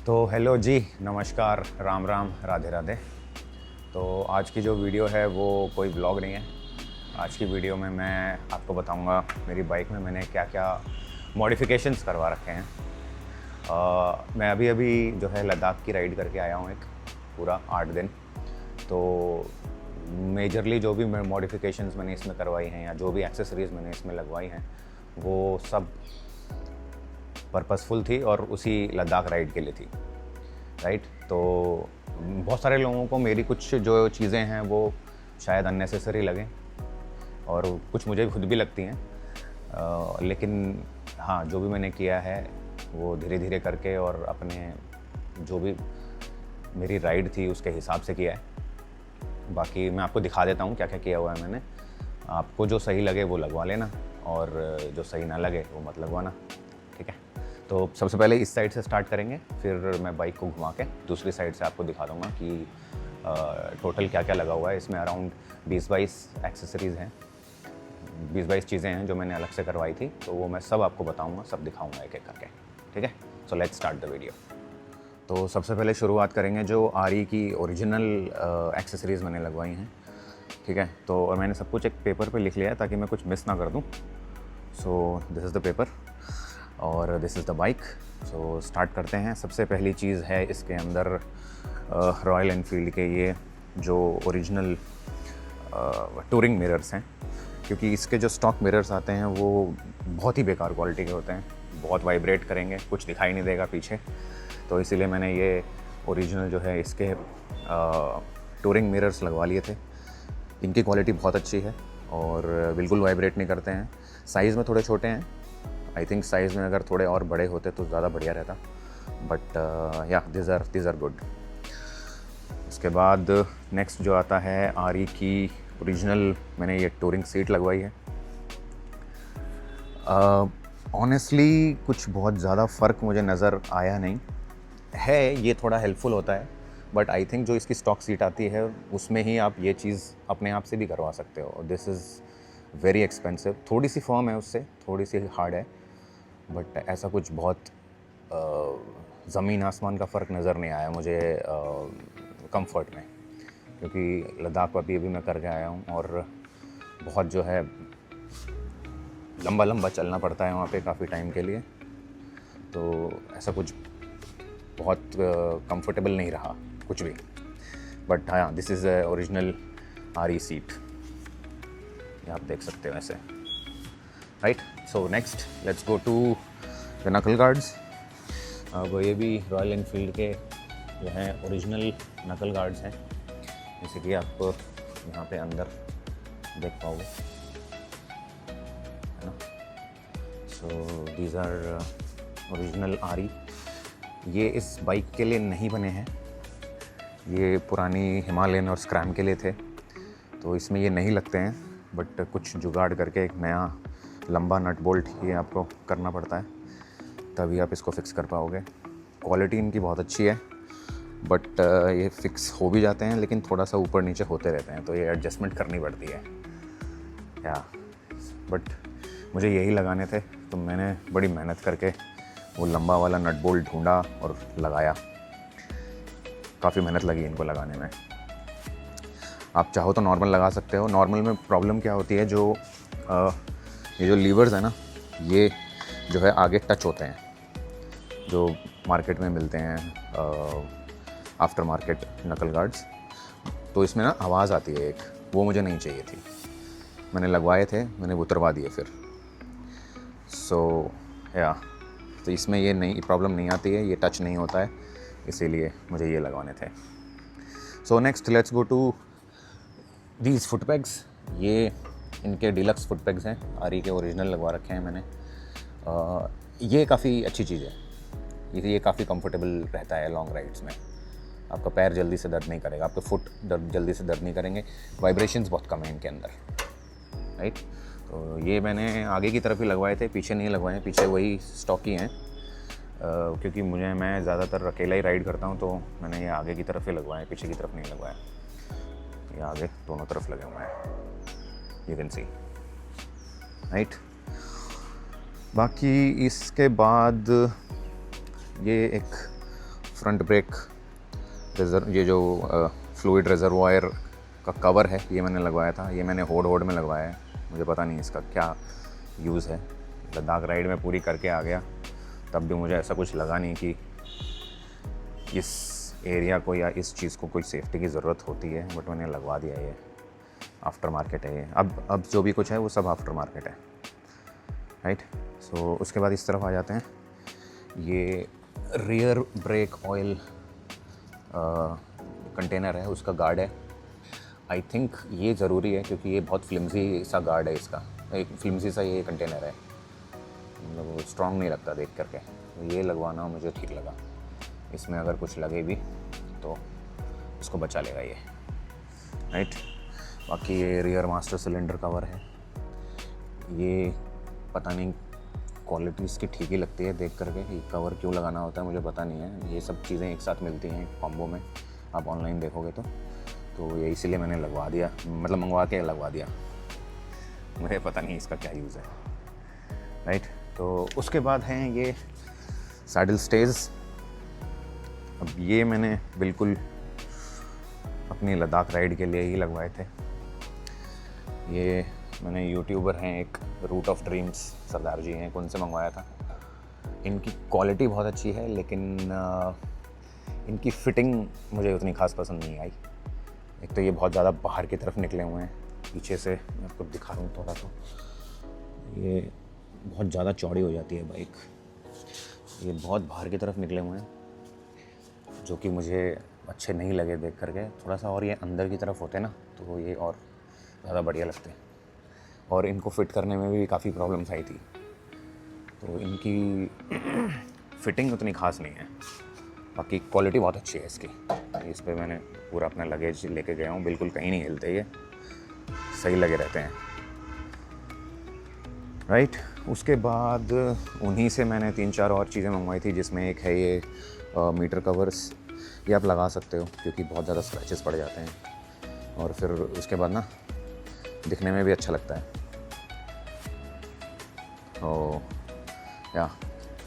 तो हेलो जी, नमस्कार, राम राम, राधे राधे। तो आज की जो वीडियो है वो कोई व्लॉग नहीं है। आज की वीडियो में मैं आपको बताऊंगा मेरी बाइक में मैंने क्या क्या मॉडिफिकेशंस करवा रखे हैं। मैं अभी अभी जो है लद्दाख की राइड करके आया हूँ, एक पूरा 8 दिन। तो मेजरली जो भी मॉडिफिकेशंस मैंने इसमें करवाई हैं या जो भी एक्सेसरीज़ मैंने इसमें लगवाई हैं वो सब पर्पसफुल थी और उसी लद्दाख राइड के लिए थी, राइट। तो बहुत सारे लोगों को मेरी कुछ जो चीज़ें हैं वो शायद अननेसेसरी लगें और कुछ मुझे खुद भी लगती हैं, लेकिन हाँ, जो भी मैंने किया है वो धीरे धीरे करके और अपने जो भी मेरी राइड थी उसके हिसाब से किया है। बाकी मैं आपको दिखा देता हूँ क्या क्या किया हुआ है मैंने। आपको जो सही लगे वो लगवा लेना और जो सही ना लगे वो मत लगवाना, ठीक है। तो सबसे पहले इस साइड से स्टार्ट करेंगे, फिर मैं बाइक को घुमा के दूसरी साइड से आपको दिखा दूँगा कि टोटल क्या क्या लगा हुआ है। इसमें अराउंड 20-22 एक्सेसरीज़ हैं, 20-22 चीज़ें हैं जो मैंने अलग से करवाई थी। तो वो मैं सब आपको बताऊँगा, सब दिखाऊँगा एक एक करके, ठीक है। So let's start the video. तो सबसे पहले शुरुआत करेंगे जो आरी की ओरिजिनल एक्सेसरीज़ मैंने लगवाई हैं, ठीक है। तो और मैंने सब कुछ एक पेपर पे लिख लिया है ताकि मैं कुछ मिस ना कर दूँ। So this is the paper और this is the bike. So start करते हैं। सबसे पहली चीज़ है इसके अंदर रॉयल एनफील्ड के ये जो ओरिजिनल टूरिंग मिरर्स हैं, क्योंकि इसके जो स्टॉक मिरर्स आते हैं वो बहुत ही बेकार क्वालिटी के होते हैं, बहुत वाइब्रेट करेंगे, कुछ दिखाई नहीं देगा पीछे। तो इसीलिए मैंने ये ओरिजिनल जो है इसके टूरिंग मिरर्स लगवा लिए थे। इनकी क्वालिटी बहुत अच्छी है और बिल्कुल वाइब्रेट नहीं करते हैं। साइज़ में थोड़े छोटे हैं, आई थिंक साइज़ में अगर थोड़े और बड़े होते तो ज़्यादा बढ़िया रहता, बट या दिस आर गुड। उसके बाद नेक्स्ट जो आता है आरी की ओरिजिनल, मैंने ये टूरिंग सीट लगवाई है। ऑनेस्टली कुछ बहुत ज़्यादा फ़र्क मुझे नज़र आया नहीं है। ये थोड़ा हेल्पफुल होता है, बट आई थिंक जो इसकी स्टॉक सीट आती है उसमें ही आप ये चीज़ अपने आप से भी करवा सकते हो। दिस इज़ वेरी एक्सपेंसिव, थोड़ी सी फर्म है उससे, थोड़ी सी हार्ड है, बट ऐसा कुछ बहुत ज़मीन आसमान का फ़र्क नज़र नहीं आया मुझे कंफर्ट में, क्योंकि लद्दाख अभी मैं करके आया हूँ और बहुत जो है लंबा लंबा चलना पड़ता है वहाँ पे काफ़ी टाइम के लिए। तो ऐसा कुछ बहुत कंफर्टेबल नहीं रहा कुछ भी, बट हाँ, दिस इज़ ओरिजिनल आरी सीट, ये आप देख सकते हो ऐसे, right. So next let's go to the knuckle guards. अब ये भी रॉयल एनफील्ड के जो हैं ओरिजिनल नकल गार्ड्स हैं, जैसे कि आप यहाँ पे अंदर देख पाओगे, है ना। सो दीज आर ओरिजिनल आरी। ये इस बाइक के लिए नहीं बने हैं, ये पुरानी हिमालयन और स्क्रैम के लिए थे, तो इसमें ये नहीं लगते हैं, बट कुछ जुगाड़ करके एक नया लंबा नट बोल्ट ये आपको करना पड़ता है, तभी आप इसको फिक्स कर पाओगे। क्वालिटी इनकी बहुत अच्छी है, बट ये फिक्स हो भी जाते हैं, लेकिन थोड़ा सा ऊपर नीचे होते रहते हैं, तो ये एडजस्टमेंट करनी पड़ती है या। बट मुझे यही लगाने थे, तो मैंने बड़ी मेहनत करके वो लंबा वाला नट बोल्ट ढूंढा और लगाया। काफ़ी मेहनत लगी इनको लगाने में। आप चाहो तो नॉर्मल लगा सकते हो। नॉर्मल में प्रॉब्लम क्या होती है, ये जो लीवर्स है ना, ये जो है आगे टच होते हैं, जो मार्केट में मिलते हैं आफ्टर मार्केट नकल गार्ड्स। तो इसमें ना आवाज़ आती है एक, वो मुझे नहीं चाहिए थी। मैंने लगवाए थे, मैंने उतरवा दिए फिर। सो या तो इसमें ये नहीं प्रॉब्लम नहीं आती है, ये टच नहीं होता है, इसीलिए मुझे ये लगवाने थे। So next let's go to these foot pegs. ये इनके डिलक्स फुट पैग्स हैं, आरी के ओरिजिनल लगवा रखे हैं मैंने। ये काफ़ी अच्छी चीज़ है, ये काफ़ी कंफर्टेबल रहता है लॉन्ग राइड्स में। आपका पैर जल्दी से दर्द नहीं करेगा, आपके फुट जल्दी से दर्द नहीं करेंगे, वाइब्रेशंस बहुत कम है इनके अंदर, राइट। तो ये मैंने आगे की तरफ ही लगवाए थे, पीछे नहीं लगवाए, पीछे वही स्टॉक ही हैं, क्योंकि मैं ज़्यादातर अकेला ही राइड करता हूँ, तो मैंने ये आगे की तरफ ही लगवाए, पीछे की तरफ नहीं लगवाया। ये आगे दोनों तरफ लगे हुए हैं, यू कैन सी, राइट। बाकी इसके बाद ये एक फ्रंट ब्रेक ये जो फ्लूइड रिजर्वायर का कवर है ये मैंने लगवाया था। ये मैंने होड़ में लगवाया है, मुझे पता नहीं इसका क्या यूज़ है। लद्दाख राइड में पूरी करके आ गया, तब भी मुझे ऐसा कुछ लगा नहीं कि इस एरिया को या इस चीज़ को कोई सेफ्टी की ज़रूरत होती है, बट मैंने लगवा दिया। ये आफ्टर मार्केट है ये। अब जो भी कुछ है वो सब आफ्टर मार्केट है, राइट। सो उसके बाद इस तरफ आ जाते हैं। ये रियर ब्रेक ऑयल कंटेनर है, उसका गार्ड है। आई थिंक ये ज़रूरी है क्योंकि ये बहुत फ्लिमजी सा गार्ड है इसका, एक फ्लिमजी सा ये कंटेनर है, मतलब वो स्ट्रॉन्ग नहीं लगता देख करके। तो ये लगवाना मुझे ठीक लगा, इसमें अगर कुछ लगे भी तो उसको बचा लेगा ये, राइट। बाकी ये रियर मास्टर सिलेंडर कवर है। ये पता नहीं क्वालिटी इसकी ठीक ही लगती है देख करके, ये कवर क्यों लगाना होता है मुझे पता नहीं है। ये सब चीज़ें एक साथ मिलती हैं कॉम्बो में, आप ऑनलाइन देखोगे तो ये इसीलिए मैंने लगवा दिया, मतलब मंगवा के लगवा दिया। मुझे पता नहीं इसका क्या यूज़ है, राइट। तो उसके बाद हैं ये सैडल स्टेज। अब ये मैंने बिल्कुल अपनी लद्दाख राइड के लिए ही लगवाए थे। ये मैंने यूट्यूबर हैं एक, रूट ऑफ ड्रीम्स सरदार जी हैं, उनसे मंगवाया था। इनकी क्वालिटी बहुत अच्छी है, लेकिन इनकी फ़िटिंग मुझे उतनी ख़ास पसंद नहीं आई। एक तो ये बहुत ज़्यादा बाहर की तरफ निकले हुए हैं, पीछे से मैं आपको दिखा रहा हूँ थोड़ा, तो ये बहुत ज़्यादा चौड़ी हो जाती है बाइक। ये बहुत बाहर की तरफ निकले हुए हैं, जो कि मुझे अच्छे नहीं लगे देख करके। थोड़ा सा और ये अंदर की तरफ होते ना तो ये और ज़्यादा बढ़िया लगते हैं। और इनको फिट करने में भी काफ़ी प्रॉब्लम्स आई थी, तो इनकी फ़िटिंग उतनी ख़ास नहीं है। बाकी क्वालिटी बहुत अच्छी है इसकी। इस पे मैंने पूरा अपना लगेज लेके गया हूँ, बिल्कुल कहीं नहीं हिलते, ये सही लगे रहते हैं, राइट। उसके बाद उन्हीं से मैंने 3-4 और चीज़ें मंगवाई थी, जिसमें एक है ये मीटर कवर्स। ये आप लगा सकते हो क्योंकि बहुत ज़्यादा स्क्रैचेस पड़ जाते हैं, और फिर उसके बाद ना दिखने में भी अच्छा लगता है। तो या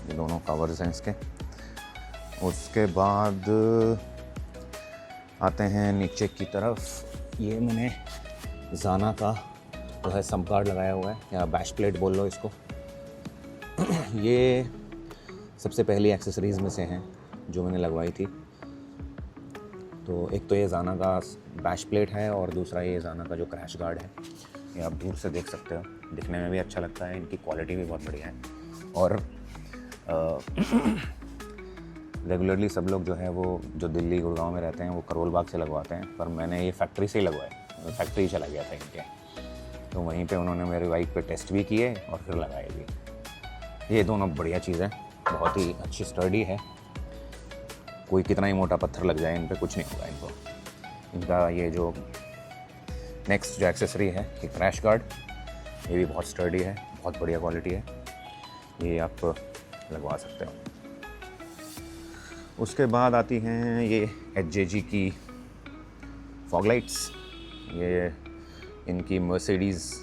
ये दोनों कवर्स हैं इसके। उसके बाद आते हैं नीचे की तरफ। ये मैंने ज़ाना का जो है सम्प गार्ड लगाया हुआ है, या बैश प्लेट बोल लो इसको। ये सबसे पहली एक्सेसरीज़ में से हैं जो मैंने लगवाई थी। तो एक तो ये ज़ाना का बैश प्लेट है, और दूसरा ये ज़ाना का जो क्रैश गार्ड है। ये आप दूर से देख सकते हो, दिखने में भी अच्छा लगता है, इनकी क्वालिटी भी बहुत बढ़िया है। और रेगुलरली सब लोग जो है वो जो दिल्ली गुड़गांव में रहते हैं वो करोल बाग से लगवाते हैं, पर मैंने ये फैक्ट्री से ही लगवाए। फैक्ट्री चला गया था इनके, तो वहीं पे उन्होंने मेरी बाइक पे टेस्ट भी किए और फिर लगाए भी। ये दोनों बढ़िया चीज़ है, बहुत ही अच्छी स्टर्डी है। कोई कितना ही मोटा पत्थर लग जाए इन पे कुछ नहीं होगा इनको। इनका ये जो नेक्स्ट जो एक्सेसरी है ये क्रैश गार्ड, ये भी बहुत स्टर्डी है, बहुत बढ़िया क्वालिटी है, ये आप लगवा सकते हो। उसके बाद आती हैं ये HJG की फॉग लाइट्स। ये इनकी मर्सिडीज़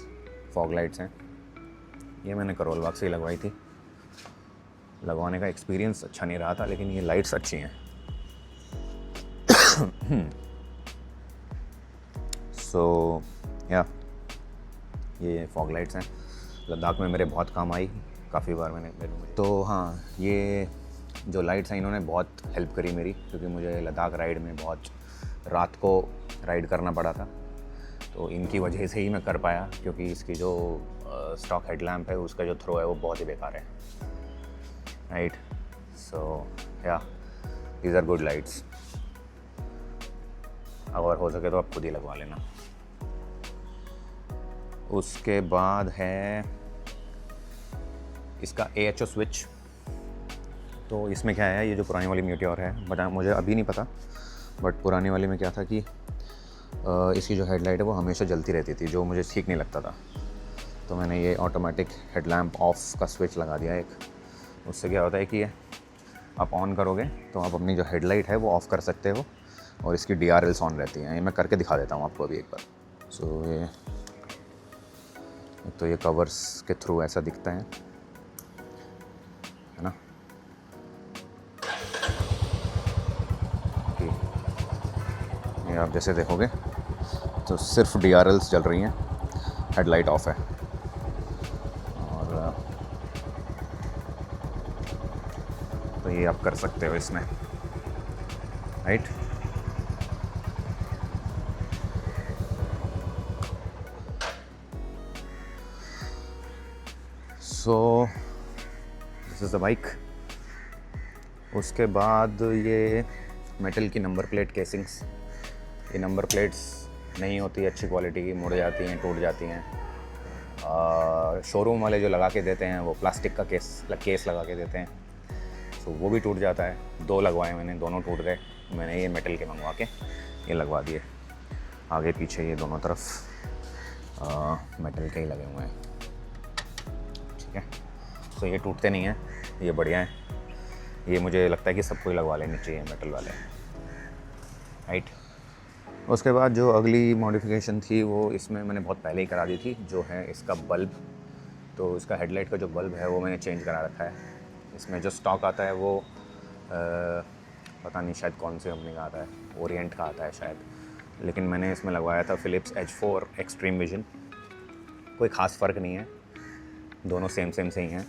फॉग लाइट्स हैं। ये मैंने करोल बाग से ही लगवाई थी। लगवाने का एक्सपीरियंस अच्छा नहीं रहा था, लेकिन ये लाइट्स अच्छी हैं। सो या ये फॉग लाइट्स हैं, लद्दाख में मेरे बहुत काम आई, काफ़ी बार मैंने। तो हाँ, ये जो लाइट्स हैं इन्होंने बहुत हेल्प करी मेरी, क्योंकि मुझे लद्दाख राइड में बहुत रात को राइड करना पड़ा था। तो इनकी वजह से ही मैं कर पाया, क्योंकि इसकी जो स्टॉक हेडलैम्प है उसका जो थ्रो है वो बहुत ही बेकार है, right. So yeah these are good lights. अगर हो सके तो आप खुद ही लगवा लेना। उसके बाद है इसका AHO स्विच। तो इसमें क्या है, ये जो पुरानी वाली मीटियोर है, बट मुझे अभी नहीं पता, बट पुरानी वाली में क्या था कि इसकी जो हेडलाइट है वो हमेशा जलती रहती थी, जो मुझे ठीक नहीं लगता था। तो मैंने ये ऑटोमेटिक हेडलैम्प ऑफ का स्विच लगा दिया एक। उससे क्या होता है कि ये आप ऑन करोगे तो आप अपनी जो हेडलाइट है वो ऑफ़ कर सकते हो, और इसकी DRLs ऑन रहती हैं। ये मैं करके दिखा देता हूँ आपको अभी एक बार। सो ये तो ये कवर्स के थ्रू ऐसा दिखता है ना। आप जैसे देखोगे तो सिर्फ DRLs जल रही हैं, हेडलाइट ऑफ है। और तो ये आप कर सकते हो इसमें, right. So this is the bike. उसके बाद ये मेटल की नंबर प्लेट केसिंग्स, ये नंबर प्लेट्स नहीं होती अच्छी क्वालिटी की, मुड़ जाती हैं, टूट जाती हैं। शोरूम वाले जो लगा के देते हैं वो प्लास्टिक का केस लगा के देते हैं, तो वो भी टूट जाता है। 2 लगवाए मैंने, दोनों टूट गए। मैंने ये मेटल के मंगवा के ये लगवा दिए, आगे पीछे ये दोनों तरफ मेटल के ही लगे हुए हैं, ठीक है। तो ये टूटते नहीं हैं, ये बढ़िया है। ये मुझे लगता है कि सबको ही लगवा लेनी चाहिए मेटल वाले, राइट। उसके बाद जो अगली मॉडिफिकेशन थी वो इसमें मैंने बहुत पहले ही करा दी थी, जो है इसका बल्ब। तो इसका हेडलाइट का जो बल्ब है वो मैंने चेंज करा रखा है। इसमें जो स्टॉक आता है वो पता नहीं शायद कौन सी कंपनी का आता है, ओरिएंट का आता है शायद, लेकिन मैंने इसमें लगवाया था फ़िलिप्स H4 एक्सट्रीम विजन। कोई ख़ास फ़र्क नहीं है, दोनों सेम से ही हैं।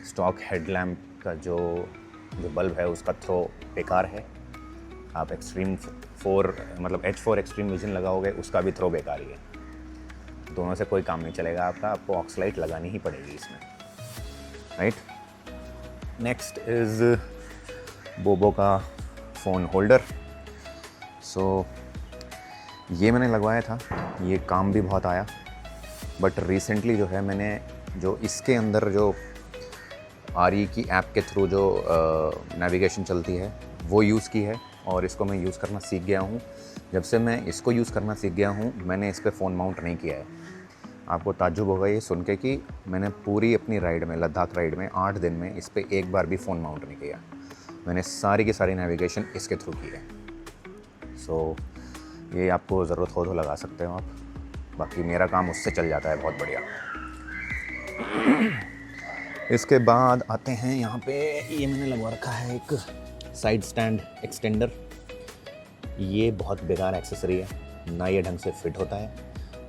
स्टॉक हेडलैम्प का जो बल्ब है उसका थ्रो बेकार है। आप H4 एक्सट्रीम विजन लगाओगे, उसका भी थ्रो बेकार ही है। दोनों से कोई काम नहीं चलेगा आपका, आपको ऑक्सलाइट लगानी ही पड़ेगी इसमें, राइट। नेक्स्ट इज़ बोबो का फ़ोन होल्डर। सो ये मैंने लगवाया था, ये काम भी बहुत आया, बट रिसेंटली जो है मैंने जो इसके अंदर जो RE की ऐप के थ्रू जो नेविगेशन चलती है वो यूज़ की है, और इसको मैं यूज़ करना सीख गया हूँ। जब से मैं इसको यूज़ करना सीख गया हूँ, मैंने इस पर फ़ोन माउंट नहीं किया है। आपको ताज्जुब होगा ये सुन के कि मैंने पूरी अपनी राइड में, लद्दाख राइड में 8 दिन में इस पर एक बार भी फ़ोन माउंट नहीं किया। मैंने सारी की सारी नेविगेशन इसके थ्रू की है। सो ये आपको ज़रूरत हो तो लगा सकते हो आप, बाकी मेरा काम उससे चल जाता है बहुत बढ़िया। इसके बाद आते हैं यहाँ पे, ये मैंने लगवा रखा है एक साइड स्टैंड एक्सटेंडर। ये बहुत बेकार एक्सेसरी है, ना ये ढंग से फिट होता है,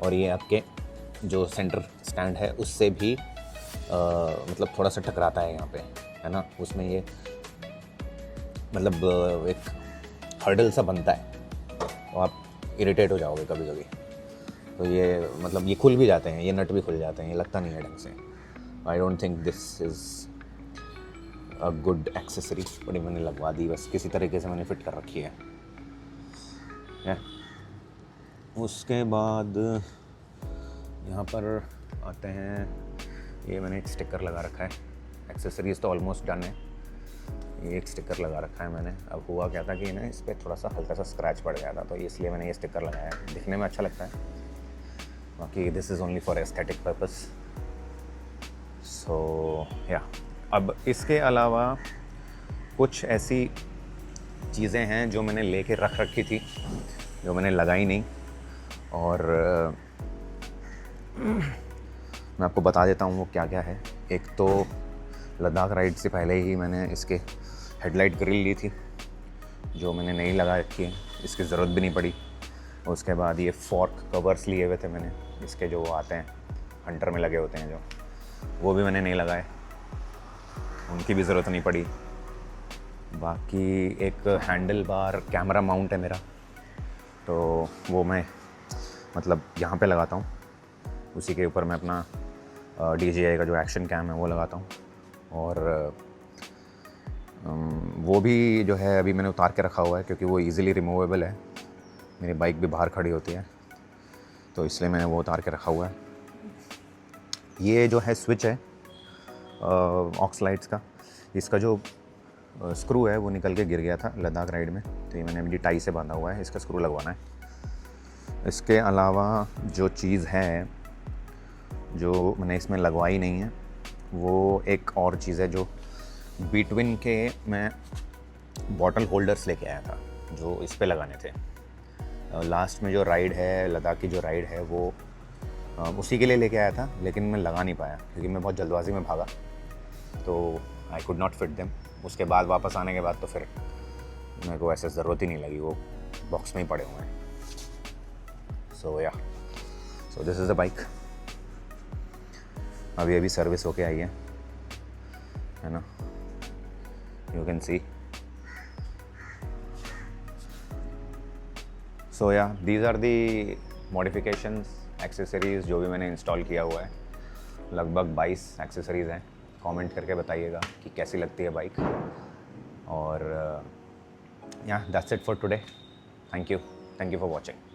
और ये आपके जो सेंटर स्टैंड है उससे भी मतलब थोड़ा सा टकराता है यहाँ पे, है ना। उसमें ये मतलब एक हर्डल सा बनता है, तो आप इरिटेट हो जाओगे कभी कभी। तो ये मतलब ये खुल भी जाते हैं, ये नट भी खुल जाते हैं, ये लगता नहीं है ढंग से। I don't think this is a good accessory, but मैंने लगवा दी, बस किसी तरीके से मैंने फिट कर रखी है। उसके बाद यहाँ पर आते हैं, ये मैंने एक स्टिकर लगा रखा है। एक्सेसरीज़ तो ऑलमोस्ट डन है, ये एक स्टिकर लगा रखा है मैंने। अब हुआ क्या था कि ना इस पर थोड़ा सा हल्का सा स्क्रैच पड़ गया था, तो इसलिए मैंने ये स्टिकर लगाया। दिखने में अच्छा लगता है, बाकी this is only for aesthetic purpose. So yeah अब इसके अलावा कुछ ऐसी चीज़ें हैं जो मैंने लेके रख रखी थी, जो मैंने लगाई नहीं, और मैं आपको बता देता हूँ वो क्या क्या है। एक तो लद्दाख राइड से पहले ही मैंने इसके हेडलाइट ग्रिल ली थी, जो मैंने नहीं लगा रखी है, इसकी ज़रूरत भी नहीं पड़ी। उसके बाद ये फॉर्क कवर्स लिए हुए थे मैंने, इसके जो आते हैं हंटर में लगे होते हैं जो, वो भी मैंने नहीं लगाए, उनकी भी ज़रूरत नहीं पड़ी। बाकी एक हैंडल बार कैमरा माउंट है मेरा, तो वो मैं मतलब यहाँ पे लगाता हूँ, उसी के ऊपर मैं अपना DJI का जो एक्शन कैम है वो लगाता हूँ। और वो भी जो है अभी मैंने उतार के रखा हुआ है, क्योंकि वो इजीली रिमूवेबल है। मेरी बाइक भी बाहर खड़ी होती है, तो इसलिए मैंने वो उतार के रखा हुआ है। ये जो है स्विच है ऑक्सलाइट्स का, इसका जो स्क्रू है वो निकल के गिर गया था लद्दाख राइड में, तो ये मैंने अभी टाई से बांधा हुआ है, इसका स्क्रू लगवाना है। इसके अलावा जो चीज़ है जो मैंने इसमें लगवाई नहीं है, वो एक और चीज़ है जो बिटवीन के मैं बॉटल होल्डर्स लेके आया था, जो इस पे लगाने थे। लास्ट में जो राइड है, लद्दाख की जो राइड है, वो उसी के लिए लेके आया था, लेकिन मैं लगा नहीं पाया क्योंकि मैं बहुत जल्दबाजी में भागा, तो I could not fit them. उसके बाद वापस आने के बाद तो फिर मेरे को ऐसे ज़रूरत ही नहीं लगी, वो बॉक्स में ही पड़े हुए हैं। सो या, सो दिस इज़ द बाइक। अभी अभी सर्विस होके आई है ना, you can see. So yeah, these are the modifications, accessories जो भी मैंने इंस्टॉल किया हुआ है। लगभग 22 एक्सेसरीज़ हैं। कमेंट करके बताइएगा कि कैसी लगती है बाइक। और या, that's it for today. Thank you for watching.